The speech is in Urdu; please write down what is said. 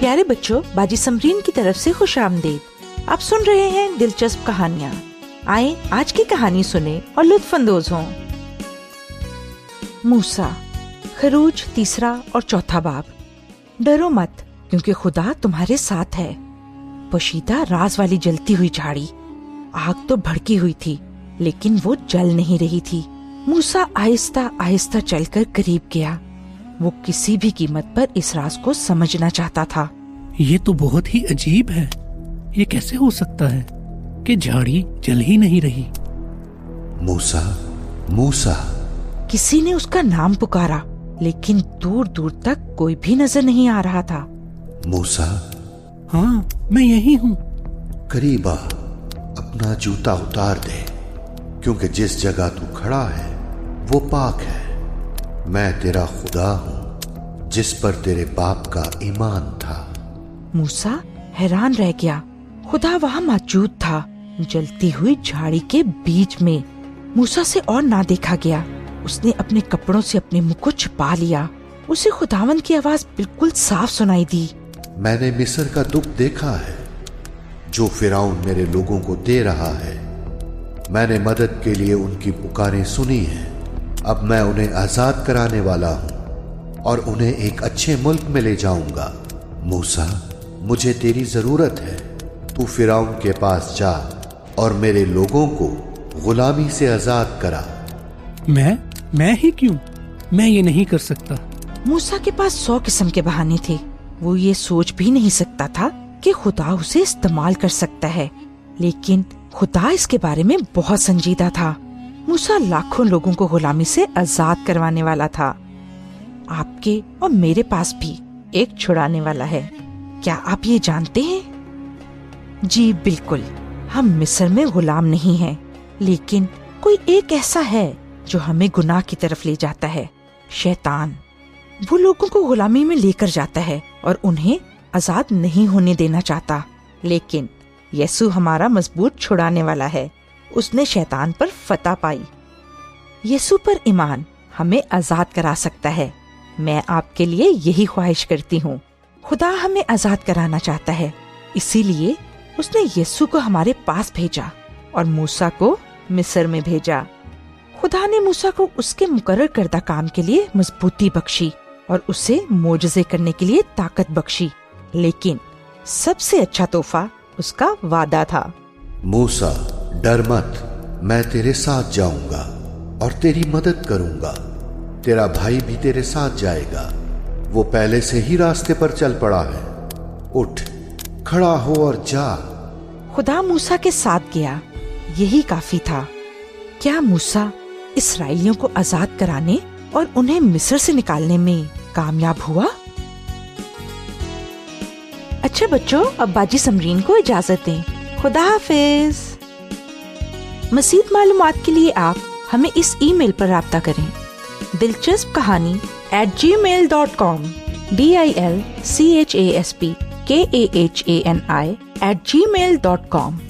پیارے بچوں، باجی سمرین کی طرف سے خوش آمدید۔ آپ سن رہے ہیں دلچسپ کہانیاں۔ آئیں آج کی کہانی سنیں اور لطف اندوز ہوں۔ موسیٰ، خروج 3 اور 4 باب۔ ڈرو مت کیونکہ خدا تمہارے ساتھ ہے۔ پوشیدہ راز والی جلتی ہوئی جھاڑی، آگ تو بھڑکی ہوئی تھی لیکن وہ جل نہیں رہی تھی۔ موسیٰ آہستہ آہستہ چل کر قریب گیا۔ وہ کسی بھی قیمت پر اس راز کو سمجھنا چاہتا تھا۔ یہ تو بہت ہی عجیب ہے، یہ کیسے ہو سکتا ہے کہ جھاڑی جل ہی نہیں رہی؟ موسیٰ، موسیٰ، کسی نے اس کا نام پکارا لیکن دور دور تک کوئی بھی نظر نہیں آ رہا تھا۔ موسیٰ، ہاں میں یہی ہوں۔ قریب آ، اپنا جوتا اتار دے، کیونکہ جس جگہ تو کھڑا ہے وہ پاک ہے۔ میں تیرا خدا ہوں جس پر تیرے باپ کا ایمان تھا۔ موسیٰ حیران رہ گیا، خدا وہاں موجود تھا، جلتی ہوئی جھاڑی کے بیچ میں۔ موسیٰ سے اور نہ دیکھا گیا۔ اس نے اپنے کپڑوں سے اپنے منہ کو چھپا لیا۔ اسے خداوند کی آواز بالکل صاف سنائی دی۔ میں نے مصر کا دکھ دیکھا ہے جو فرعون میرے لوگوں کو دے رہا ہے۔ میں نے مدد کے لیے ان کی پکاریں سنی ہیں۔ اب میں انہیں آزاد کرانے والا ہوں اور انہیں ایک اچھے ملک میں لے جاؤں گا۔ موسیٰ، مجھے تیری ضرورت ہے۔ تو فرعون کے پاس جا اور میرے لوگوں کو غلامی سے آزاد کرا۔ میں ہی کیوں؟ میں یہ نہیں کر سکتا۔ موسیٰ کے پاس 100 قسم کے بہانے تھے۔ وہ یہ سوچ بھی نہیں سکتا تھا کہ خدا اسے استعمال کر سکتا ہے، لیکن خدا اس کے بارے میں بہت سنجیدہ تھا۔ موسیٰ لاکھوں لوگوں کو غلامی سے آزاد کروانے والا تھا۔ آپ کے اور میرے پاس بھی ایک چھڑانے والا ہے۔ کیا آپ یہ جانتے ہیں؟ جی بالکل، ہم مصر میں غلام نہیں ہیں، لیکن کوئی ایک ایسا ہے جو ہمیں گناہ کی طرف لے جاتا ہے، شیطان۔ وہ لوگوں کو غلامی میں لے کر جاتا ہے اور انہیں آزاد نہیں ہونے دینا چاہتا، لیکن یسوع ہمارا مضبوط چھڑانے والا ہے۔ اس نے شیطان پر فتح پائی۔ یسوع پر ایمان ہمیں آزاد کرا سکتا ہے۔ میں آپ کے لیے یہی خواہش کرتی ہوں۔ خدا ہمیں آزاد کرانا چاہتا ہے، اسی لیے اس نے یسوع کو ہمارے پاس بھیجا اور موسیٰ کو مصر میں بھیجا۔ خدا نے موسیٰ کو اس کے مقرر کردہ کام کے لیے مضبوطی بخشی اور اسے معجزے کرنے کے لیے طاقت بخشی، لیکن سب سے اچھا تحفہ اس کا وعدہ تھا۔ موسیٰ، ڈر مت، میں تیرے ساتھ جاؤں گا اور تیری مدد کروں گا۔ تیرا بھائی بھی تیرے ساتھ جائے گا، وہ پہلے سے ہی راستے پر چل پڑا ہے۔ اٹھ، کھڑا ہو اور جا۔ خدا موسیٰ کے ساتھ گیا، یہی کافی تھا۔ کیا موسیٰ اسرائیلیوں کو آزاد کرانے اور انہیں مصر سے نکالنے میں کامیاب ہوا؟ اچھا بچوں، اب باجی سمرین کو اجازت دیں۔ خدا حافظ۔ مزید معلومات کے لیے آپ ہمیں اس ای میل پر رابطہ کریں، دلچسپ کہانی @gmail.com DILCHASPKAHANI @gmail.com۔